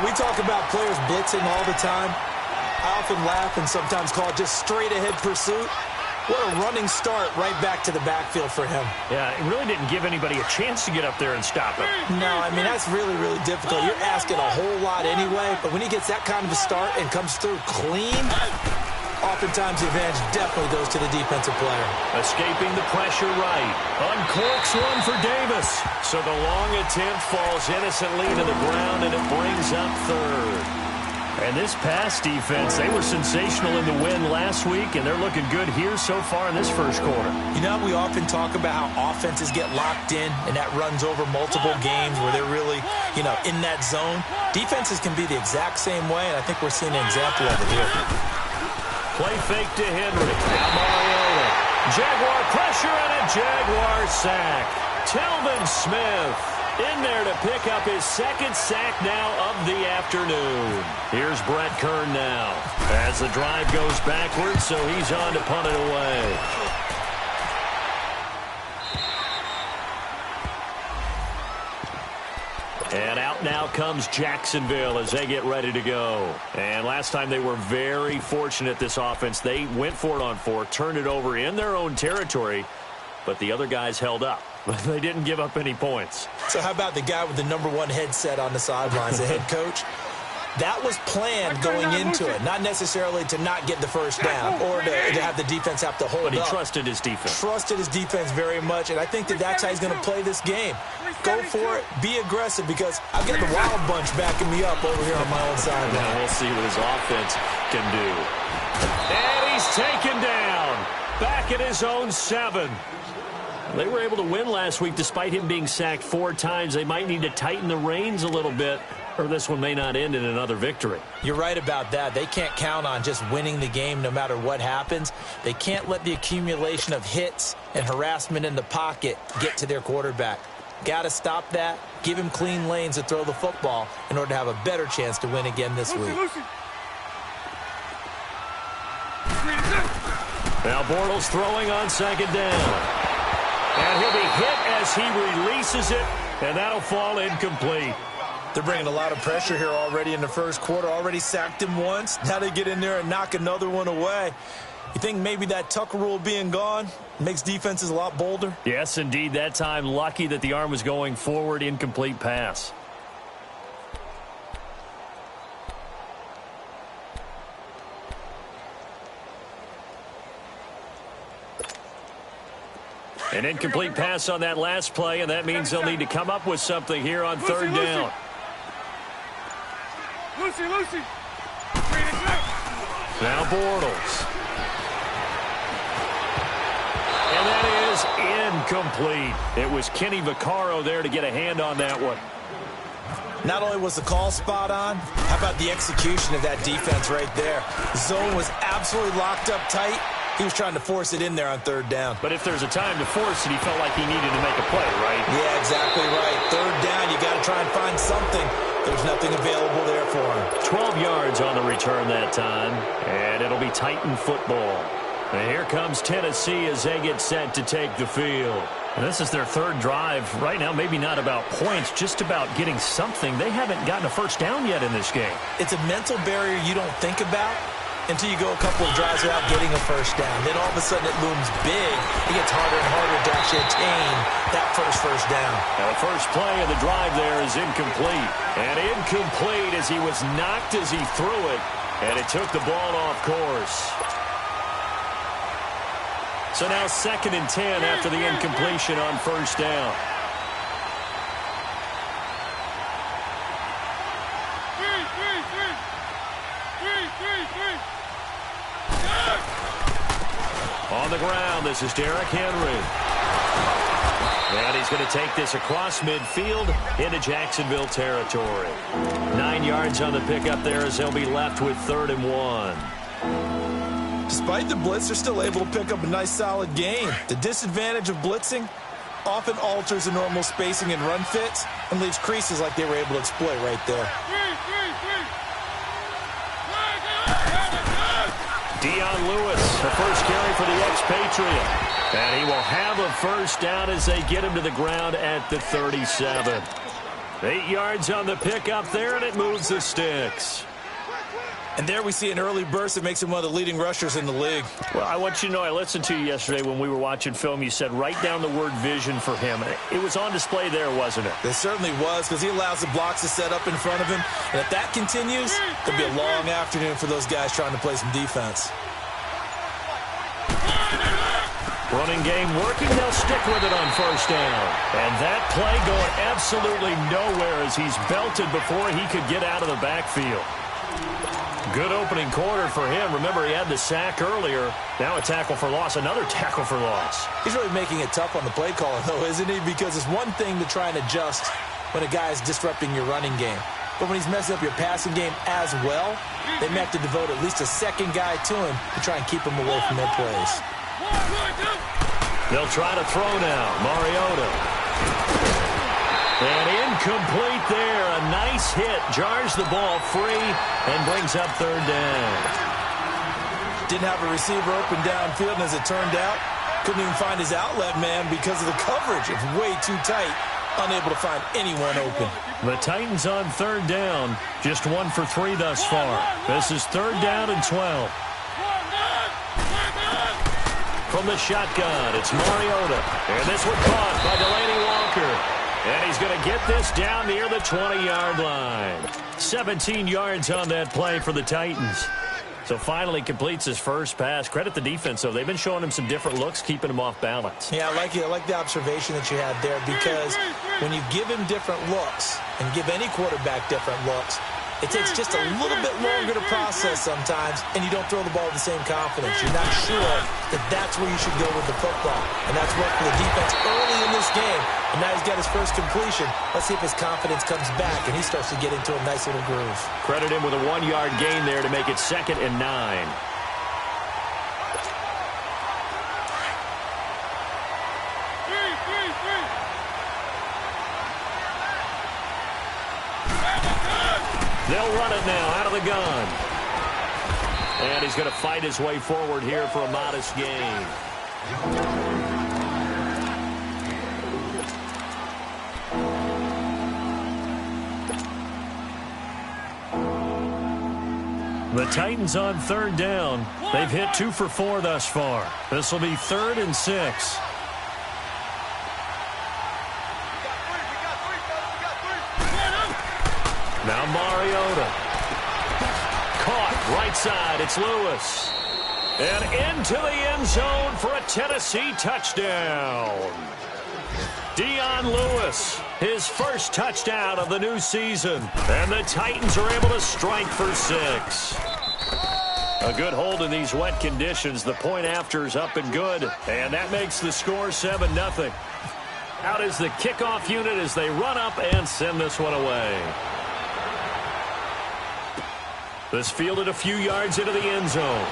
we talk about players blitzing all the time. I often laugh and sometimes call it just straight-ahead pursuit. What a running start right back to the backfield for him. Yeah, it really didn't give anybody a chance to get up there and stop him. No, I mean, that's really, really difficult. You're asking a whole lot anyway, but when he gets that kind of a start and comes through clean, oftentimes the advantage definitely goes to the defensive player. Escaping the pressure right. Uncorks one for Davis. So the long attempt falls innocently to the ground, and it brings up third. And this pass defense, they were sensational in the win last week, and they're looking good here so far in this first quarter. You know, we often talk about how offenses get locked in, and that runs over multiple games where they're really, you know, in that zone. Defenses can be the exact same way, and I think we're seeing an example of it here. Play fake to Henry. Now Mariota. Jaguar pressure and a Jaguar sack. Telvin Smith in there to pick up his second sack now of the afternoon. Here's Brett Kern now as the drive goes backwards, so he's on to punt it away. And out now comes Jacksonville as they get ready to go. And last time they were very fortunate, this offense. They went for it on fourth, turned it over in their own territory, but the other guys held up. But they didn't give up any points. So how about the guy with the #1 headset on the sidelines, the head coach? That was planned going into it, not necessarily to not get the first down or to have the defense have to hold up. But he trusted his defense. Trusted his defense very much, and I think that's how he's going to play this game. Go for it, be aggressive, because I've got the Wild Bunch backing me up over here on my own side. Now we'll see what his offense can do. And he's taken down, back at his own 7. They were able to win last week despite him being sacked 4 times. They might need to tighten the reins a little bit, or this one may not end in another victory. You're right about that. They can't count on just winning the game no matter what happens. They can't let the accumulation of hits and harassment in the pocket get to their quarterback. Got to stop that, give him clean lanes to throw the football in order to have a better chance to win again this week. Now Bortles throwing on second down. And he'll be hit as he releases it, and that'll fall incomplete. They're bringing a lot of pressure here already in the first quarter. Already sacked him once. Now they get in there and knock another one away. You think maybe that Tucker rule being gone makes defenses a lot bolder? Yes, indeed. That time, lucky that the arm was going forward, incomplete pass. An incomplete pass on that last play, and that means they'll need to come up with something here on third down. Now Bortles. And that is incomplete. It was Kenny Vaccaro there to get a hand on that one. Not only was the call spot on, how about the execution of that defense right there? The zone was absolutely locked up tight. He was trying to force it in there on third down. But if there's a time to force it, he felt like he needed to make a play, right? Yeah, exactly right. Third down, you got to try and find something. There's nothing available there for him. 12 yards on the return that time, and it'll be Titan football. And here comes Tennessee as they get set to take the field. And this is their third drive. Right now, maybe not about points, just about getting something. They haven't gotten a first down yet in this game. It's a mental barrier you don't think about until you go a couple of drives without getting a first down. Then all of a sudden it looms big. It gets harder and harder to actually attain that first down. Now the first play of the drive there is incomplete. And incomplete as he was knocked as he threw it. And it took the ball off course. So now 2nd and 10 after the incompletion on first down. On the ground, this is Derrick Henry. And he's going to take this across midfield into Jacksonville territory. 9 yards on the pickup there as they'll be left with 3rd and 1. Despite the blitz, they're still able to pick up a nice solid gain. The disadvantage of blitzing often alters the normal spacing and run fits and leaves creases like they were able to exploit right there. Dion Lewis, the first carry for the expatriate. And he will have a first down as they get him to the ground at the 37. 8 yards on the pickup there, and it moves the sticks. And there we see an early burst that makes him one of the leading rushers in the league. Well, I want you to know, I listened to you yesterday when we were watching film. You said write down the word vision for him. It was on display there, wasn't it? It certainly was, because he allows the blocks to set up in front of him. And if that continues, it'll be a long afternoon for those guys trying to play some defense. Running game working. They'll stick with it on first down. And that play going absolutely nowhere as he's belted before he could get out of the backfield. Good opening quarter for him. Remember, he had the sack earlier. Now a tackle for loss, another tackle for loss. He's really making it tough on the play caller, though, isn't he? Because it's one thing to try and adjust when a guy is disrupting your running game. But when he's messing up your passing game as well, they may have to devote at least a second guy to him to try and keep him away from their plays. They'll try to throw now. Mariota. And incomplete there. A nice hit. Jars the ball free and brings up third down. Didn't have a receiver open downfield, and as it turned out, couldn't even find his outlet man because of the coverage. It's way too tight. Unable to find anyone open. The Titans on third down. Just 1 for 3 thus far. This is third down and 12. From the shotgun, it's Mariota. And this one caught by Delaney Walker. And he's going to get this down near the 20-yard line. 17 yards on that play for the Titans. So finally completes his first pass. Credit the defense, though. They've been showing him some different looks, keeping him off balance. Yeah, I like the observation that you had there, because when you give him different looks and give any quarterback different looks, it takes just a little bit longer to process sometimes, and you don't throw the ball with the same confidence. You're not sure that that's where you should go with the football. And that's worked for the defense early in this game. And now he's got his first completion. Let's see if his confidence comes back and he starts to get into a nice little groove. Credit him with a 1-yard gain there to make it 2nd and 9. They'll run it now out of the gun. And he's going to fight his way forward here for a modest gain. The Titans on third down. They've hit 2 for 4 thus far. This will be 3rd and 6. Now Mariota. Caught right side. It's Lewis. And into the end zone for a Tennessee touchdown. Dion Lewis, his first touchdown of the new season. And the Titans are able to strike for 6. A good hold in these wet conditions. The point after is up and good. And that makes the score 7-0. Out is the kickoff unit as they run up and send this one away. This fielded a few yards into the end zone.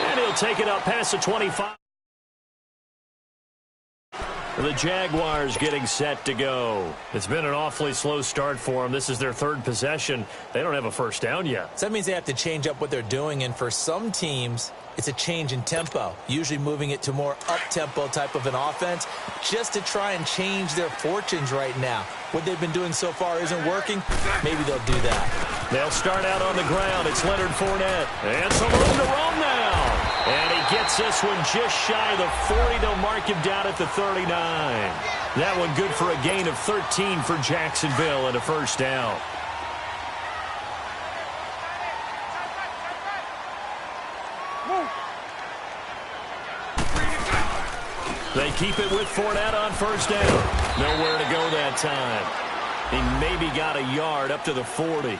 And he'll take it up past the 25. The Jaguars getting set to go. It's been an awfully slow start for them. This is their 3rd possession. They don't have a first down yet. So that means they have to change up what they're doing, and for some teams, it's a change in tempo, usually moving it to more up-tempo type of an offense, just to try and change their fortunes right now. What they've been doing so far isn't working. Maybe they'll do that. They'll start out on the ground. It's Leonard Fournette. And some room to roam now. And he gets this one just shy of the 40. They'll mark him down at the 39. That one good for a gain of 13 for Jacksonville and a first down. They keep it with Fournette on first down. Nowhere to go that time. He maybe got a yard up to the 40.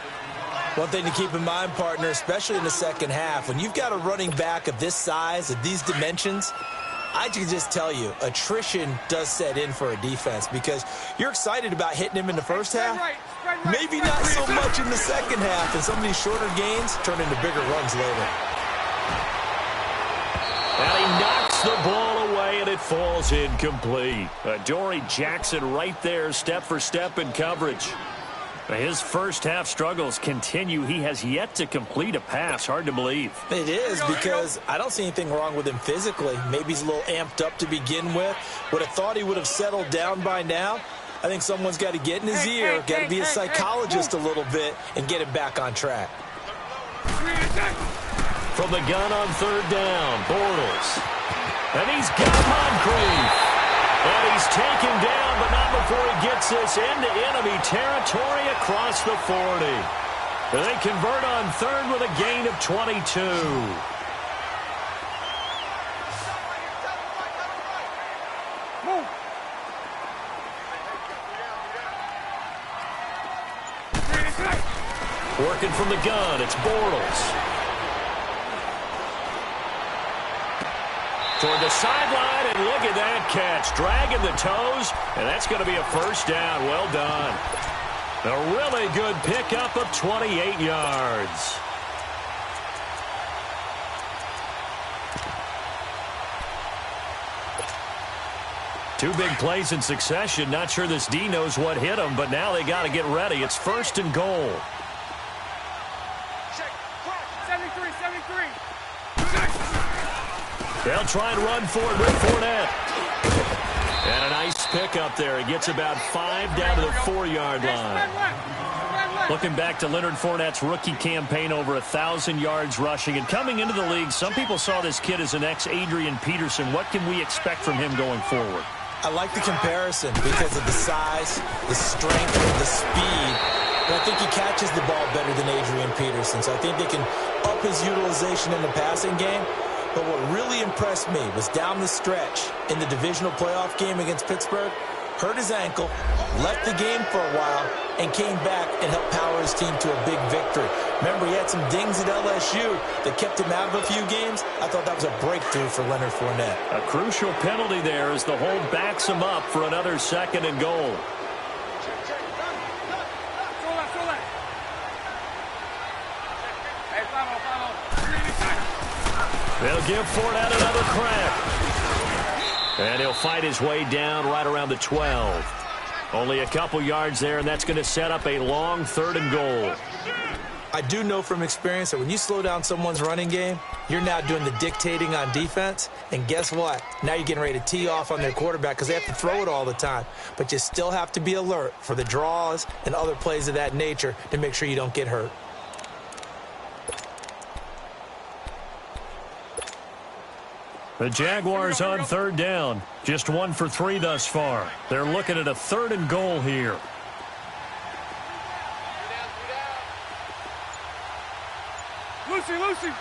One thing to keep in mind, partner, especially in the second half, when you've got a running back of this size, of these dimensions, I can just tell you, attrition does set in for a defense, because you're excited about hitting him in the first half. Maybe not so much in the second half, and some of these shorter gains turn into bigger runs later. And he knocks the ball away, and it falls incomplete. Dory Jackson right there, step for step in coverage. His first half struggles continue. He has yet to complete a pass. Hard to believe. It is, because I don't see anything wrong with him physically. Maybe he's a little amped up to begin with. Would have thought he would have settled down by now. I think someone's got to get in his ear, got to be a psychologist a little bit, and get him back on track. From the gun on third down, Bortles. And he's got Moncrief. And he's taken down, but not before he gets this into enemy territory across the 40. They convert on third with a gain of 22. Working from the gun, it's Bortles. Toward the sideline, and look at that catch. Dragging the toes, and that's going to be a first down. Well done. A really good pickup of 28 yards. Two big plays in succession. Not sure this D knows what hit him, but now they got to get ready. It's first and goal. 73. They'll try and run for it with Fournette. And a nice pickup there. He gets about 5 down to the 4-yard line. Looking back to Leonard Fournette's rookie campaign, over 1,000 yards rushing. And coming into the league, some people saw this kid as an ex-Adrian Peterson. What can we expect from him going forward? I like the comparison because of the size, the strength, the speed. But I think he catches the ball better than Adrian Peterson. So I think they can up his utilization in the passing game. But what really impressed me was down the stretch in the divisional playoff game against Pittsburgh, hurt his ankle, left the game for a while, and came back and helped power his team to a big victory. Remember, he had some dings at LSU that kept him out of a few games. I thought that was a breakthrough for Leonard Fournette. A crucial penalty there as the hold backs him up for another second and goal. They'll give Fournette another crack. And he'll fight his way down right around the 12. Only a couple yards there, and that's going to set up a long third and goal. I do know from experience that when you slow down someone's running game, you're now doing the dictating on defense. And guess what? Now you're getting ready to tee off on their quarterback because they have to throw it all the time. But you still have to be alert for the draws and other plays of that nature to make sure you don't get hurt. The Jaguars on third down. Just 1 for 3 thus far. They're looking at a third and goal here. Lucy.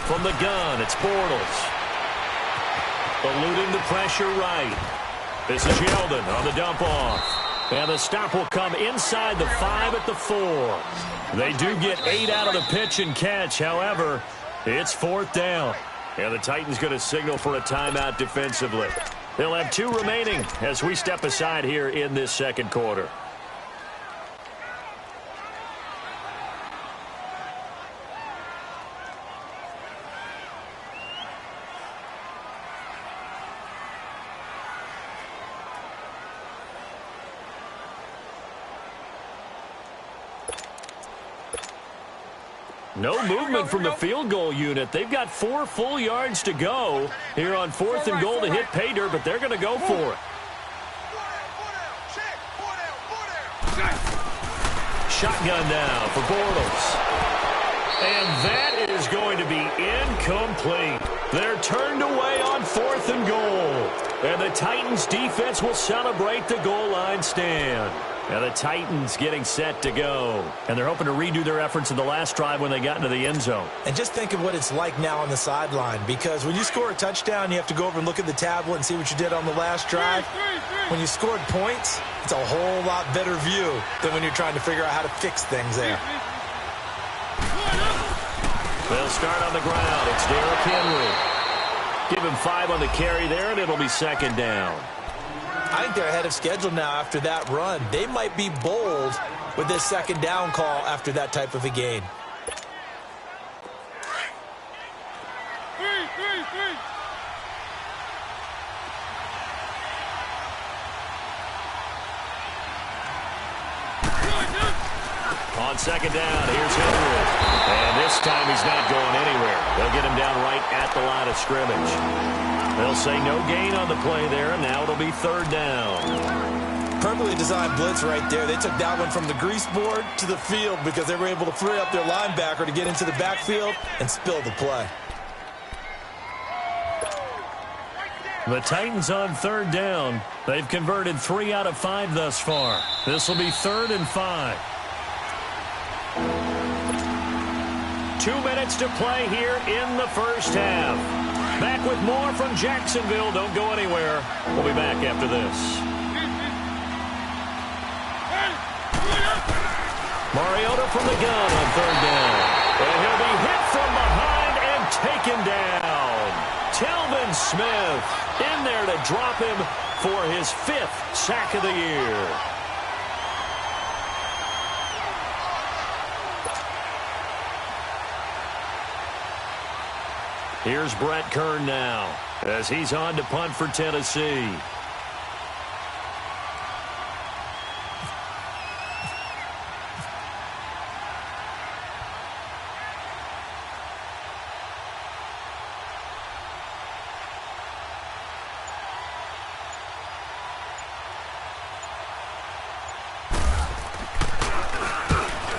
From the gun, it's Bortles. Eluding the pressure right. This is Yeldon on the dump off. And the stop will come inside the 5 at the 4. They do get 8 out of the pitch and catch. However, it's fourth down. And the Titans going to signal for a timeout defensively. They'll have 2 remaining as we step aside here in this second quarter. No movement from the field goal unit. They've got 4 full yards to go here on fourth and goal to hit pay dirt, but they're going to go for it. Shotgun now for Bortles. And that is going to be incomplete. They're turned away on fourth and goal. And the Titans defense will celebrate the goal line stand. Now the Titans getting set to go. And they're hoping to redo their efforts in the last drive when they got into the end zone. And just think of what it's like now on the sideline, because when you score a touchdown, you have to go over and look at the tablet and see what you did on the last drive. When you scored points, it's a whole lot better view than when you're trying to figure out how to fix things there. They'll start on the ground. It's Derrick Henry. Give him 5 on the carry there, and it'll be second down. I think they're ahead of schedule now after that run. They might be bold with this second down call after that type of a gain. On second down, here's Henry. And this time he's not going anywhere. They'll get him down right at the line of scrimmage. They'll say no gain on the play there, and now it'll be third down. Perfectly designed blitz right there. They took that one from the grease board to the field because they were able to free up their linebacker to get into the backfield and spill the play. The Titans on third down. They've converted 3 out of 5 thus far. This will be 3rd and 5. 2 minutes to play here in the first half. Back with more from Jacksonville. Don't go anywhere. We'll be back after this. Mariota from the gun on third down. And he'll be hit from behind and taken down. Telvin Smith in there to drop him for his 5th sack of the year. Here's Brett Kern now as he's on to punt for Tennessee.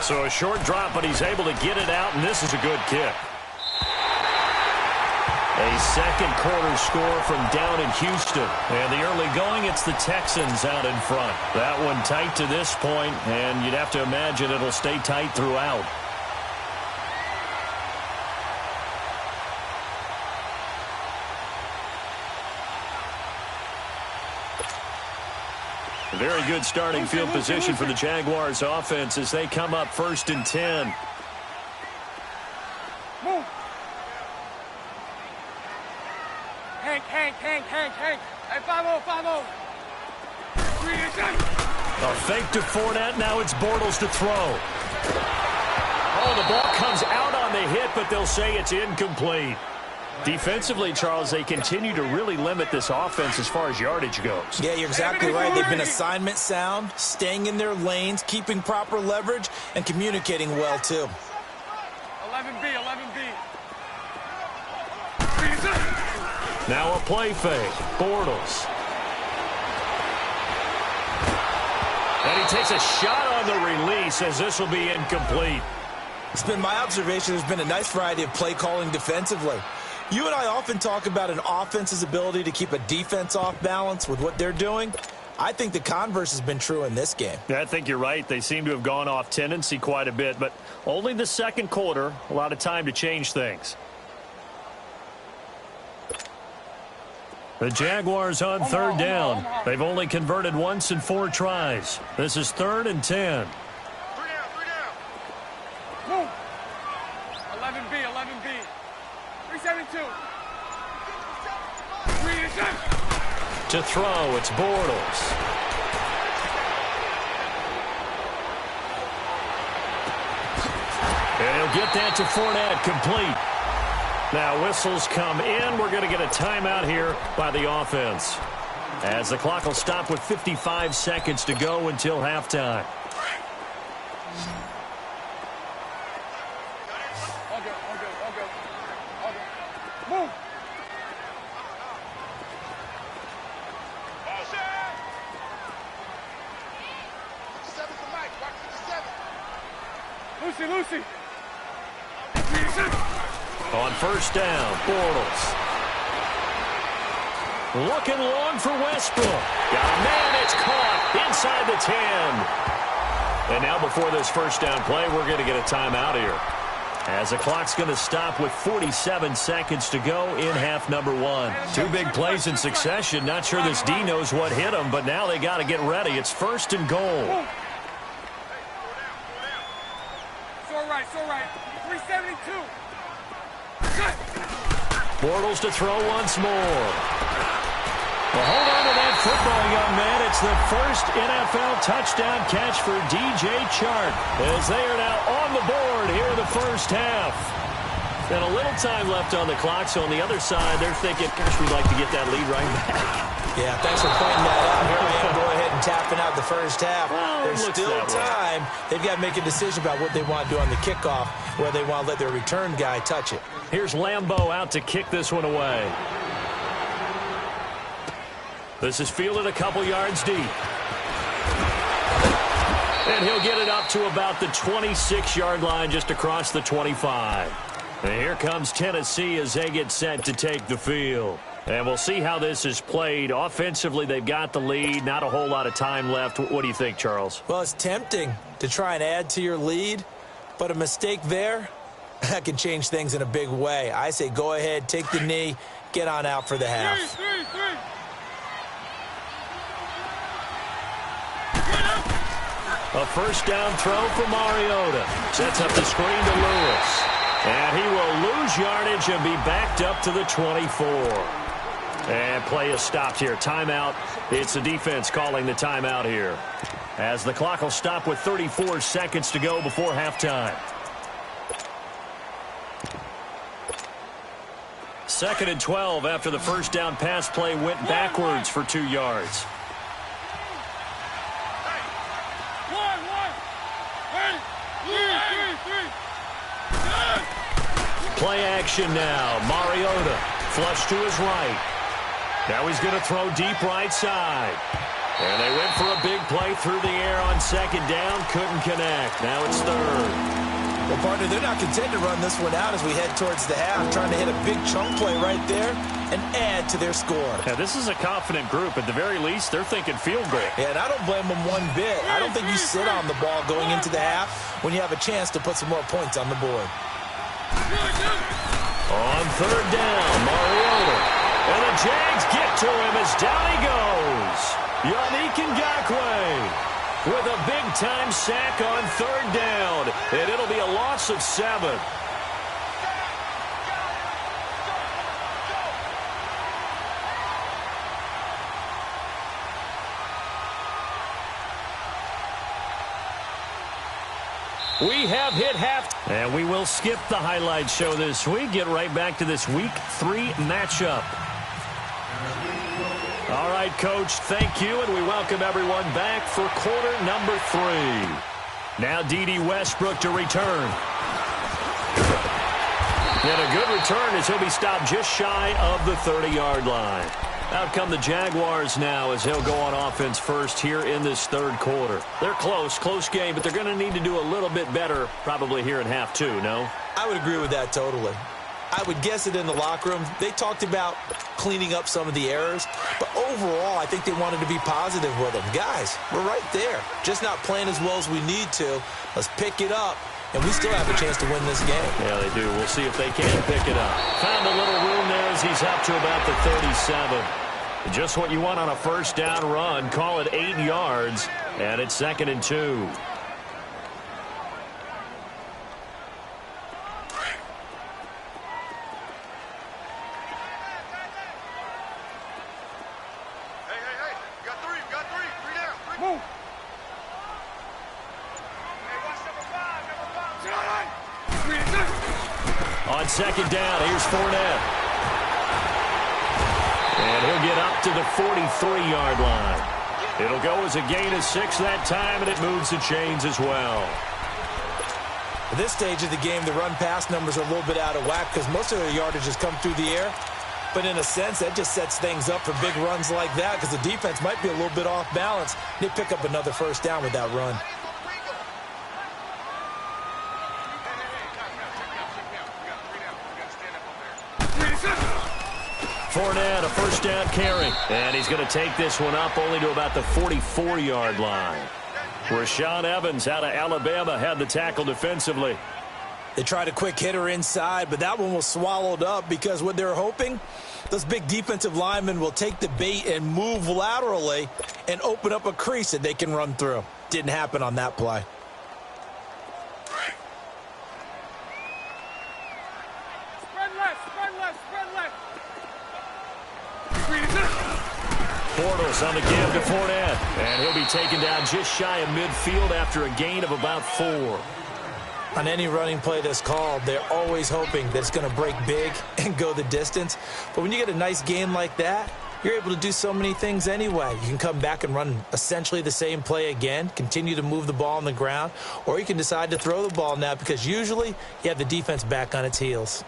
So a short drop, but he's able to get it out, and this is a good kick. A second quarter score from down in Houston. And the early going, it's the Texans out in front. That one tight to this point, and you'd have to imagine it'll stay tight throughout. Very good starting field position for the Jaguars offense as they come up 1st and 10. Move. Hank. Hey, 5-0, 5-0. 3 and 7. A fake to Fournette. Now it's Bortles to throw. Oh, the ball comes out on the hit, but they'll say it's incomplete. Defensively, Charles, they continue to really limit this offense as far as yardage goes. Yeah, you're exactly right. They've been assignment sound, staying in their lanes, keeping proper leverage, and communicating well, too. 11B. Now a play fake. Bortles. And he takes a shot on the release as this will be incomplete. It's been my observation there's been a nice variety of play calling defensively. You and I often talk about an offense's ability to keep a defense off balance with what they're doing. I think the converse has been true in this game. Yeah, I think you're right. They seem to have gone off tendency quite a bit, but only the second quarter, a lot of time to change things. The Jaguars on third down. They've only converted once in 4 tries. This is 3rd and 10. 11B. 372. To throw, it's Bortles. And he'll get that to Fournette, complete. Now whistles come in. We're going to get a timeout here by the offense, as the clock will stop with 55 seconds to go until halftime. Move. Lucy. On first down, Bortles. Looking long for Westbrook. Got a man, it's caught inside the 10. And now before this first down play, we're going to get a timeout here, as the clock's going to stop with 47 seconds to go in half number 1. 2 big plays in succession. Not sure this D knows what hit him, but now they got to get ready. It's 1st and goal. It's all right. 372. Bortles to throw once more. Well, hold on to that football, young man. It's the first NFL touchdown catch for DJ Chark, as they are now on the board here in the first half. And a little time left on the clock, so on the other side, they're thinking, gosh, we'd like to get that lead right back. Yeah, thanks for pointing that out. Here I am. Go ahead and tapping out the first half. Well, there's still time. They've got to make a decision about what they want to do on the kickoff, where they want to let their return guy touch it. Here's Lambeau out to kick this one away. This is fielded a couple yards deep. And he'll get it up to about the 26-yard line, just across the 25. And here comes Tennessee as they get set to take the field. And we'll see how this is played. Offensively, they've got the lead. Not a whole lot of time left. What do you think, Charles? Well, it's tempting to try and add to your lead, but a mistake there, that can change things in a big way. I say go ahead, take the knee, get on out for the half. Three. A first down throw for Mariota. Sets up the screen to Lewis. And he will lose yardage and be backed up to the 24. And play is stopped here. Timeout. It's the defense calling the timeout here, as the clock will stop with 34 seconds to go before halftime. 2nd and 12 after the first down pass play went backwards for 2 yards. Play action now. Mariota flush to his right. Now he's going to throw deep right side. And they went for a big play through the air on 2nd down. Couldn't connect. Now it's 3rd. Well, partner, they're not content to run this one out as we head towards the half, trying to hit a big chunk play right there and add to their score. Yeah, this is a confident group. At the very least, they're thinking field goal. Yeah, and I don't blame them one bit. I don't think you sit on the ball going into the half when you have a chance to put some more points on the board. On 3rd down, Mariota. And the Jags get to him as down he goes. Yannick Ngakoue with a big-time sack on 3rd down. And it'll be a loss of 7. We have hit half, and we will skip the highlight show this week. Get right back to this Week 3 matchup. All right, Coach, thank you, and we welcome everyone back for quarter number 3. Now D.D. Westbrook to return. And a good return as he'll be stopped just shy of the 30-yard line. Out come the Jaguars now as he'll go on offense first here in this 3rd quarter. They're close game, but they're going to need to do a little bit better probably here in half 2, no? I would agree with that totally. I would guess it in the locker room. They talked about cleaning up some of the errors, but overall I think they wanted to be positive with them. Guys, we're right there. Just not playing as well as we need to. Let's pick it up, and we still have a chance to win this game. Yeah, they do. We'll see if they can pick it up. Found a little room there as he's up to about the 37. Just what you want on a first down run. Call it 8 yards, and it's 2nd and 2. Hey, you got 3 down. Move. Hey, watch number 5. On 2nd down, here's Fournette. And he'll get up to the 43-yard line. It'll go as a gain of 6 that time, and it moves the chains as well. At this stage of the game, the run-pass numbers are a little bit out of whack because most of their yardage has come through the air. But in a sense, that just sets things up for big runs like that because the defense might be a little bit off balance. They pick up another first down with that run. Fournette, a first down carry. And he's going to take this one up only to about the 44-yard line. Rashaan Evans out of Alabama had the tackle defensively. They tried a quick hitter inside, but that one was swallowed up because what they're hoping, those big defensive linemen will take the bait and move laterally and open up a crease that they can run through. Didn't happen on that play. Bortles on the give to Fournette. And he'll be taken down just shy of midfield after a gain of about 4. On any running play that's called, they're always hoping that it's going to break big and go the distance. But when you get a nice gain like that, you're able to do so many things anyway. You can come back and run essentially the same play again, continue to move the ball on the ground, or you can decide to throw the ball now because usually you have the defense back on its heels.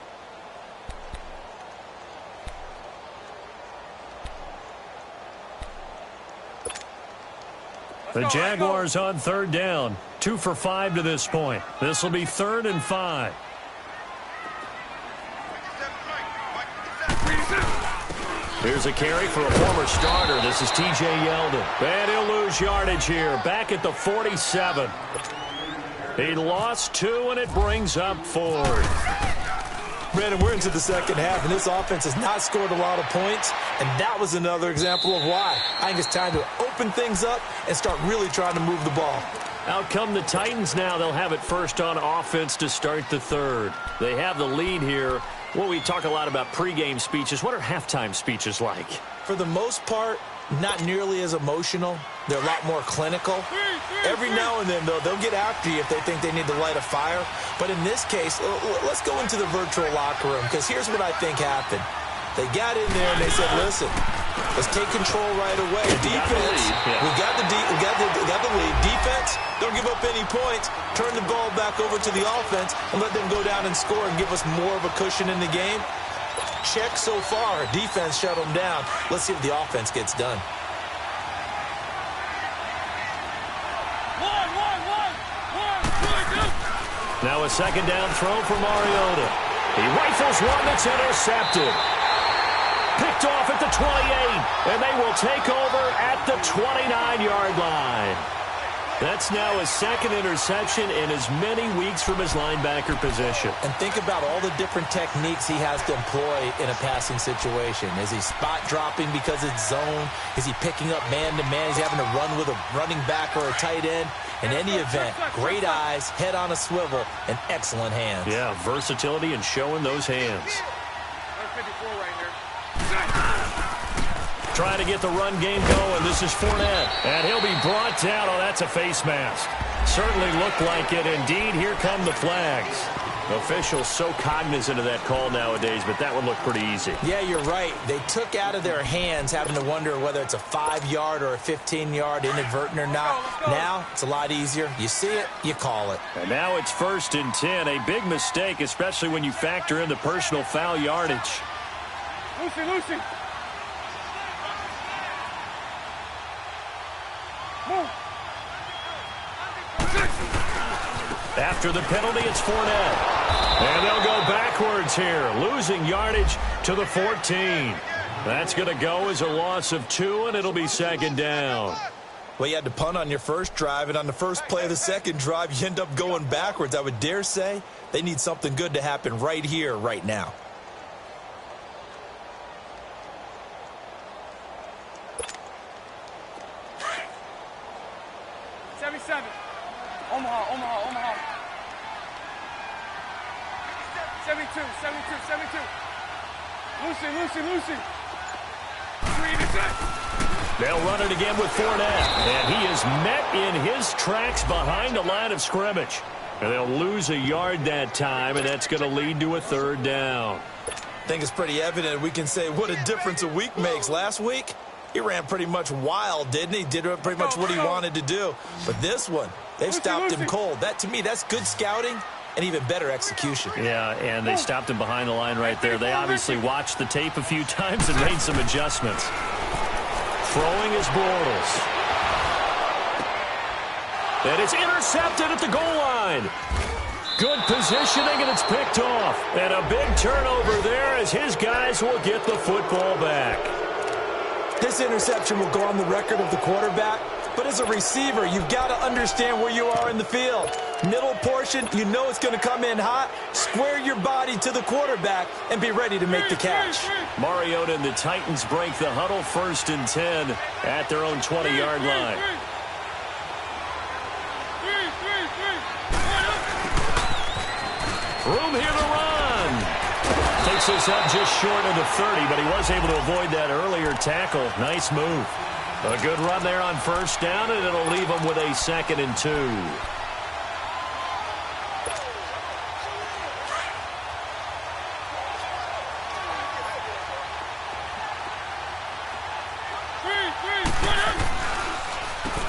The Jaguars on third down. 2 for 5 to this point. This will be 3rd and 5. Here's a carry for a former starter. This is T.J. Yeldon. And he'll lose yardage here. Back at the 47. He lost 2, and it brings up 4th. Brandon, we're into the second half, and this offense has not scored a lot of points, and that was another example of why. I think it's time to open things up and start really trying to move the ball. Out come the Titans now. They'll have it first on offense to start the 3rd. They have the lead here. Well, we talk a lot about pregame speeches. What are halftime speeches like? For the most part, not nearly as emotional. They're a lot more clinical. Every now and then, though, they'll get after you if they think they need to light a fire. But in this case, let's go into the virtual locker room, because here's what I think happened. They got in there and they said, listen, let's take control right away. Defense, we got the lead. Defense, don't give up any points. Turn the ball back over to the offense and let them go down and score and give us more of a cushion in the game. Check so far. Defense shut them down. Let's see if the offense gets done. Now a second down throw for Mariota. He rifles one that's intercepted. Picked off at the 28, and they will take over at the 29-yard line. That's now his second interception in as many weeks from his linebacker position. And think about all the different techniques he has to employ in a passing situation. Is he spot dropping because it's zone? Is he picking up man-to-man? Is he having to run with a running back or a tight end? In any event, great eyes, head on a swivel, and excellent hands. Yeah, versatility and showing those hands. Trying to get the run game going. This is Fournette. And he'll be brought down. Oh, that's a face mask. Certainly looked like it. Indeed, here come the flags. Officials so cognizant of that call nowadays, but that one looked pretty easy. Yeah, you're right. They took out of their hands having to wonder whether it's a 5-yard or a 15-yard inadvertent or not. Now, it's a lot easier. You see it, you call it. And now it's 1st and 10. A big mistake, especially when you factor in the personal foul yardage. Lucy. Move. After the penalty, it's Fournette. And they'll go backwards here, losing yardage to the 14. That's going to go as a loss of 2, and it'll be second down. Well, you had to punt on your first drive, and on the first play of the second drive, you end up going backwards. I would dare say they need something good to happen right here, right now. Omaha. 72. Lucy. They'll run it again with Fournette. And he is met in his tracks behind the line of scrimmage. And they'll lose a yard that time, and that's going to lead to a 3rd down. I think it's pretty evident we can say what a difference a week makes. Last week, he ran pretty much wild, didn't he? Did pretty much what he wanted to do. But this one, they've stopped him cold. That, to me, that's good scouting and even better execution. Yeah, and they stopped him behind the line right there. They obviously watched the tape a few times and made some adjustments. Throwing is Bortles. And it's intercepted at the goal line. Good positioning, and it's picked off. And a big turnover there as his guys will get the football back. This interception will go on the record of the quarterback, but as a receiver, you've got to understand where you are in the field. Middle portion, you know it's going to come in hot. Square your body to the quarterback and be ready to make the catch. Mariota and the Titans break the huddle, 1st and 10 at their own 20-yard line. Room here to run. Takes us up just short of the 30, but he was able to avoid that earlier tackle. Nice move. A good run there on 1st down, and it'll leave him with a 2nd and 2.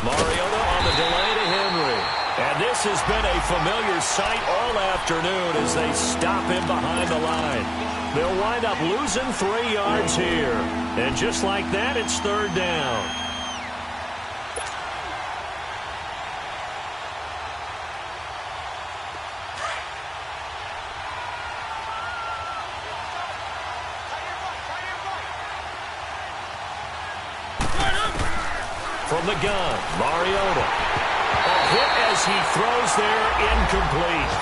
Mariota on the delay to Henry. And this has been a familiar sight all afternoon as they stop him behind the line. They'll wind up losing 3 yards here. And just like that, it's third down. From the gun, Mariota. A hit as he throws there, incomplete.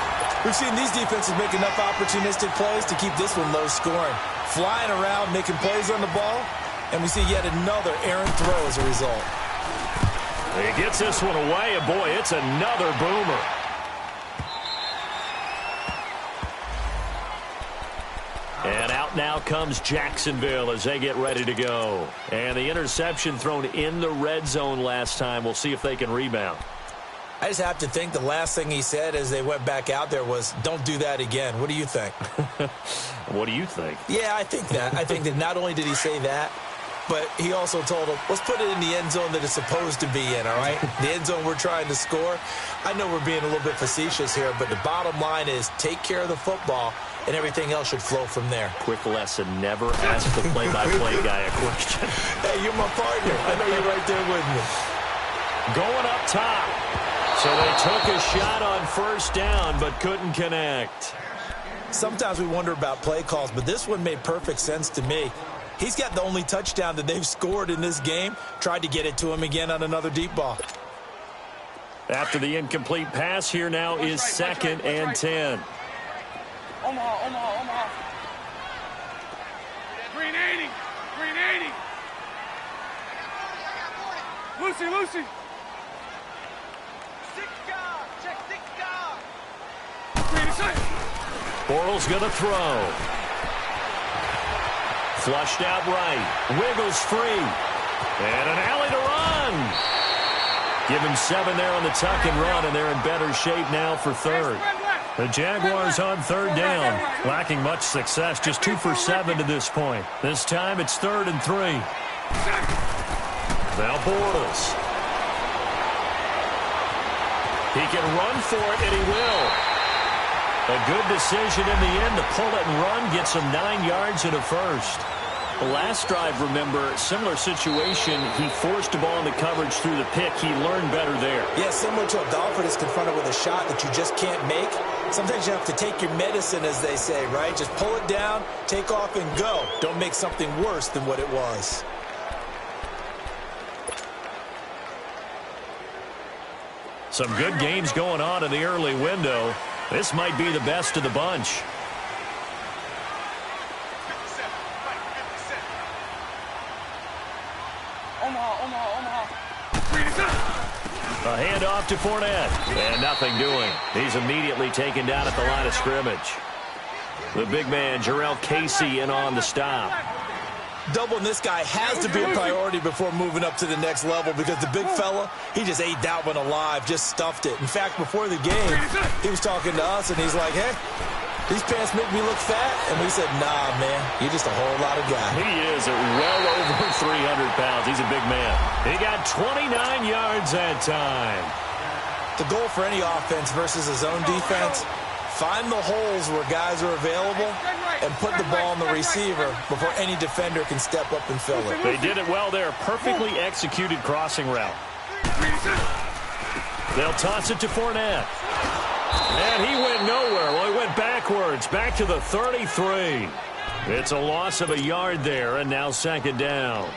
We've seen these defenses make enough opportunistic plays to keep this one low scoring. Flying around, making plays on the ball, and we see yet another errant throw as a result. He gets this one away, and boy, it's another boomer. And out now comes Jacksonville as they get ready to go. And the interception thrown in the red zone last time. We'll see if they can rebound. I just have to think the last thing he said as they went back out there was, don't do that again. What do you think? What do you think? Yeah, I think that. I think that not only did he say that, but he also told him, let's put it in the end zone that it's supposed to be in, all right? The end zone we're trying to score. I know we're being a little bit facetious here, but the bottom line is take care of the football, and everything else should flow from there. Quick lesson, never ask the play-by-play guy a question. Hey, you're my partner. I know you're right there with me. Going up top. So they took a shot on first down, but couldn't connect. Sometimes we wonder about play calls, but this one made perfect sense to me. He's got the only touchdown that they've scored in this game. Tried to get it to him again on another deep ball. After the incomplete pass, here now is 2nd and 10. Omaha. 380. Lucy. Bortles going to throw. Flushed out right. Wiggles free. And an alley to run. Give him 7 there on the tuck and run, and they're in better shape now for third. The Jaguars on third down. Lacking much success, just 2 for 7 to this point. This time it's 3rd and 3. Now Bortles. He can run for it, and he will. A good decision in the end to pull it and run, gets him 9 yards and a first. The last drive, remember, similar situation. He forced the ball into coverage through the pick. He learned better there. Yeah, similar to a Dolphin is confronted with a shot that you just can't make. Sometimes you have to take your medicine, as they say, right? Just pull it down, take off, and go. Don't make something worse than what it was. Some good games going on in the early window. This might be the best of the bunch. Omaha. A handoff to Fournette. And nothing doing. He's immediately taken down at the line of scrimmage. The big man, Jarrell Casey, in on the stop. Doubling this guy has to be a priority before moving up to the next level because the big fella, he just ate that one alive, just stuffed it. In fact, before the game, he was talking to us, and he's like, hey, these pants make me look fat. And we said, nah, man, you're just a whole lot of guy. He is at well over 300 pounds. He's a big man. He got 29 yards that time. The goal for any offense versus his own defense, find the holes where guys are available and put the ball on the receiver before any defender can step up and fill it. They did it well there. Perfectly executed crossing route. They'll toss it to Fournette. And he went nowhere. Well, he went backwards, back to the 33. It's a loss of a yard there, and now 2nd down.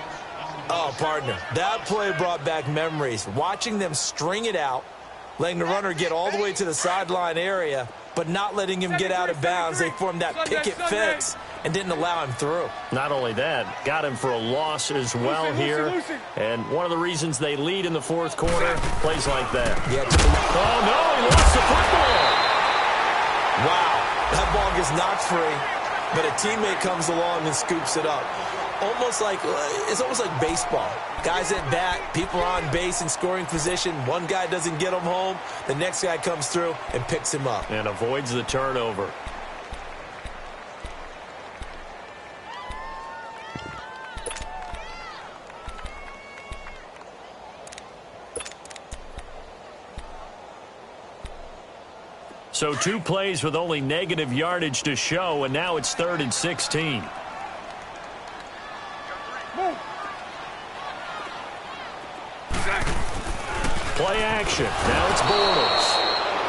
Oh, partner, that play brought back memories. Watching them string it out, letting the runner get all the way to the sideline area, but not letting him get out of bounds. They formed that picket fence and didn't allow him through. Not only that, got him for a loss as well here. And one of the reasons they lead in the 4th quarter, plays like that. Yeah. Oh, no, he lost the football. Wow, that ball gets knocked free, but a teammate comes along and scoops it up. It's almost like baseball. Guys at bat, people are on base in scoring position. One guy doesn't get him home. The next guy comes through and picks him up. And avoids the turnover. So 2 plays with only negative yardage to show, and now it's 3rd and 16. Move. Play action. Now it's Bortles.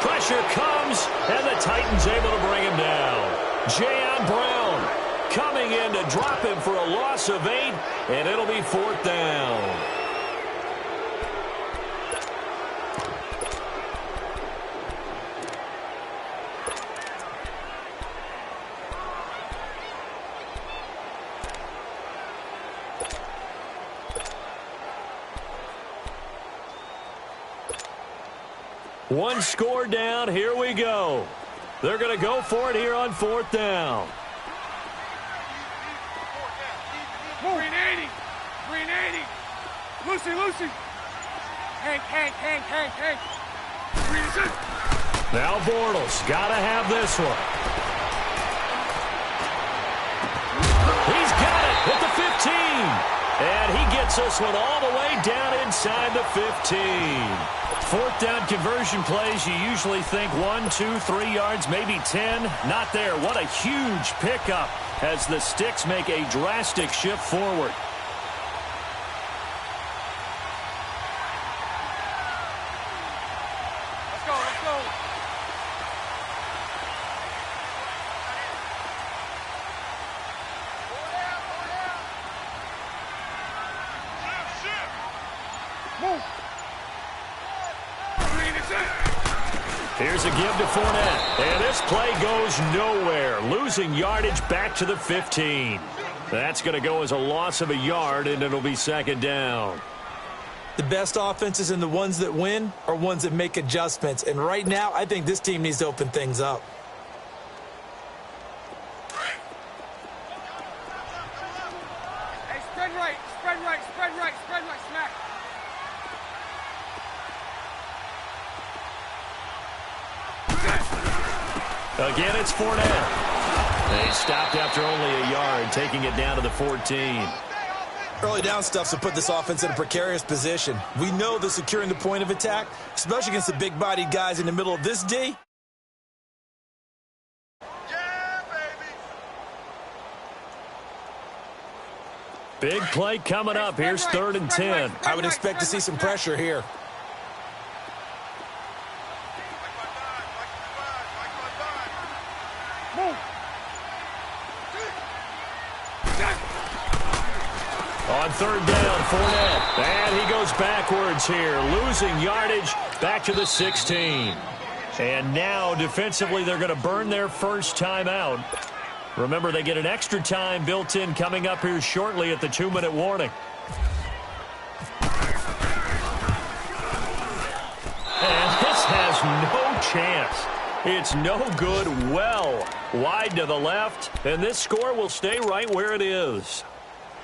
Pressure comes, and the Titans able to bring him down. Jayon Brown coming in to drop him for a loss of 8, and it'll be 4th down. One score down. Here we go. They're going to go for it here on 4th down. 380. 380. Lucy. Hank. 386. Now Bortles. Got to have this one. He's got it at the 15. And he gets this one all the way down inside the 15. 4th down conversion plays, you usually think 1, 2, 3 yards, maybe 10. Not there. What a huge pickup as the Sticks make a drastic shift forward. Let's go. Shift. Move. Here's a give to Fournette. And this play goes nowhere. Losing yardage back to the 15. That's going to go as a loss of a yard, and it'll be 2nd down. The best offenses and the ones that win are ones that make adjustments. And right now, I think this team needs to open things up. Hey, spread right, smack. Again, it's Fournette. They stopped after only a yard, taking it down to the 14. Early down stuff to put this offense in a precarious position. We know they're securing the point of attack, especially against the big-bodied guys in the middle of this D. Yeah, baby. Big play coming up. Here's 3rd and 10. I would expect to see some pressure here. On 3rd down, Fournette. And he goes backwards here, losing yardage back to the 16. And now, defensively, they're going to burn their first timeout. Remember, they get an extra time built in coming up here shortly at the 2-minute warning. And this has no chance. It's no good, well wide to the left, and this score will stay right where it is.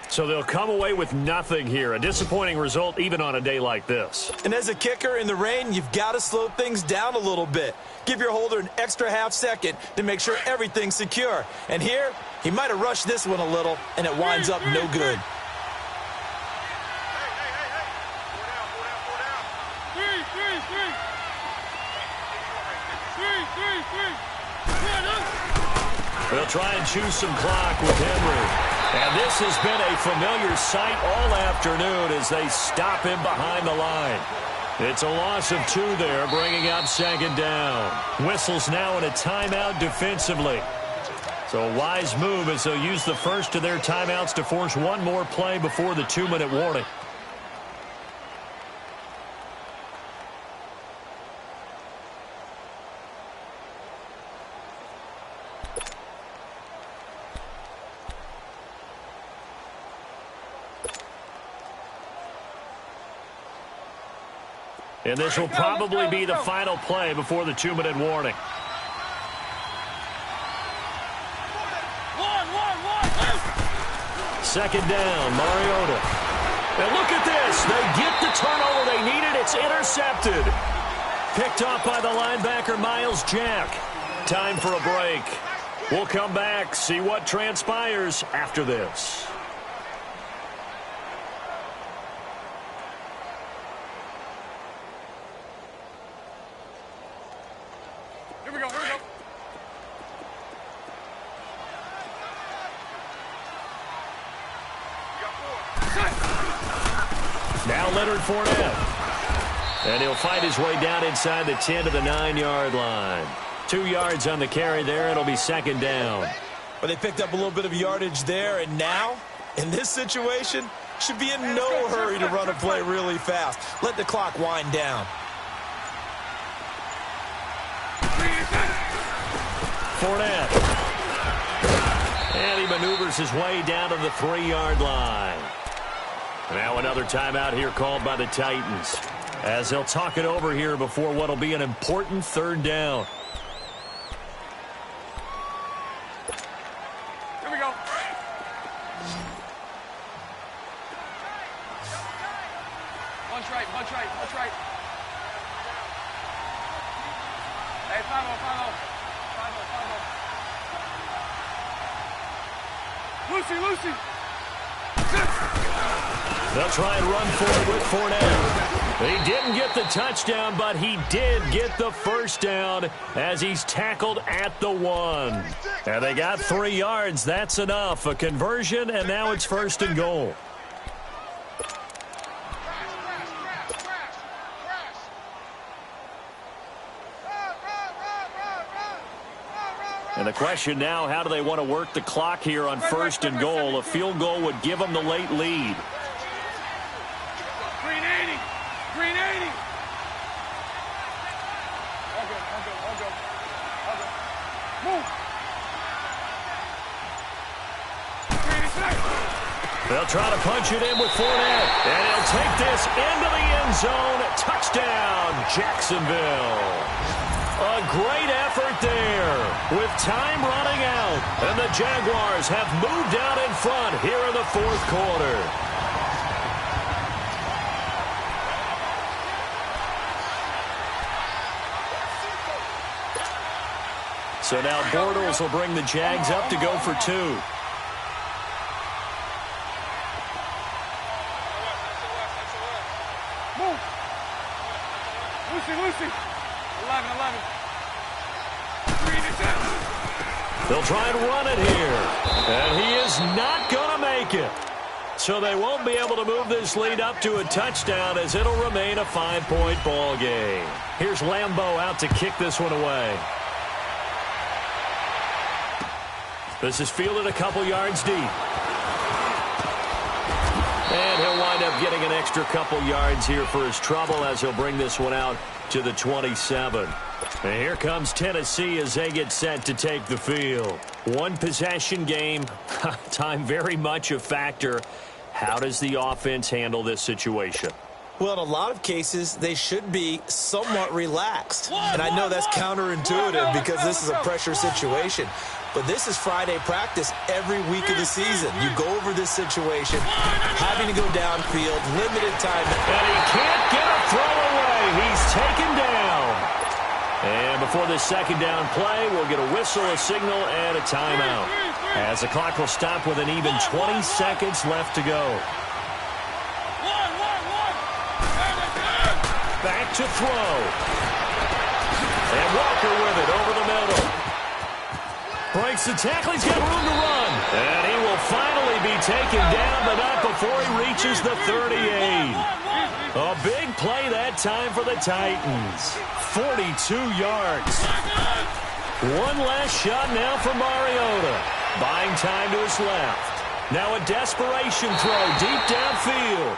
So they'll come away with nothing here. A disappointing result even on a day like this. And as a kicker in the rain, you've got to slow things down a little bit. Give your holder an extra half second to make sure everything's secure. And here, he might have rushed this one a little, and it winds up no good. They'll try and choose some clock with Henry. And this has been a familiar sight all afternoon as they stop him behind the line. It's a loss of 2 there, bringing up 2nd down. Whistles now in a timeout defensively. So a wise move as they'll use the first of their timeouts to force one more play before the 2-minute warning. And this will probably be the final play before the 2-minute warning. Second down, Mariota. And look at this. They get the turnover they needed. It's intercepted. Picked off by the linebacker, Miles Jack. Time for a break. We'll come back, see what transpires after this. Here we go. Now Leonard Fournette. And he'll fight his way down inside the 10 to the 9-yard line. 2 yards on the carry there. It'll be second down. Well, they picked up a little bit of yardage there, and now, in this situation, should be in no hurry to run a play really fast. Let the clock wind down. Fournette. And he maneuvers his way down to the 3-yard line. Now another timeout here called by the Titans, as they'll talk it over here before what will be an important third down. Here we go. Punch right, punch right, punch right. Hey, 5-0, 5-0. 5-0, 5-0. Lucy, Lucy. They'll try and run for it with Fournette. He didn't get the touchdown, but he did get the first down as he's tackled at the 1. And they got 3 yards. That's enough. A conversion, and now it's first and goal. And the question now, how do they want to work the clock here on first and goal? A field goal would give them the late lead. Green 80. Green 80. All good, all good, all good. All good. Move. Green is back. They'll try to punch it in with Fournette. And he'll take this into the end zone. Touchdown, Jacksonville. A great effort there with time running out. And the Jaguars have moved out in front here in the fourth quarter. So now Bortles will bring the Jags up to go for 2. Move. Lucy, Lucy. 11. Green is out. They'll try and run it here. And he is not going to make it. So they won't be able to move this lead up to a touchdown as it'll remain a 5-point ball game. Here's Lambeau out to kick this one away. This is fielded a couple yards deep. And he'll wind up getting an extra couple yards here for his trouble as he'll bring this one out to the 27. And here comes Tennessee as they get set to take the field. One possession game. Time very much a factor. How does the offense handle this situation? Well, in a lot of cases, they should be somewhat relaxed. And I know that's counterintuitive because this is a pressure situation. But this is Friday practice every week of the season. You go over this situation, having to go downfield, limited time. And he can't get a throw away. He's taken down. And before this second down play, we'll get a whistle, a signal, and a timeout, as the clock will stop with an even 20 seconds left to go. Back to throw. And Walker with it over the middle. Breaks the tackle. He's got room to run. And he will finally be taken down, but not before he reaches the 38. A big play that time for the Titans. 42 yards. One last shot now for Mariota. Buying time to his left. Now a desperation throw deep downfield.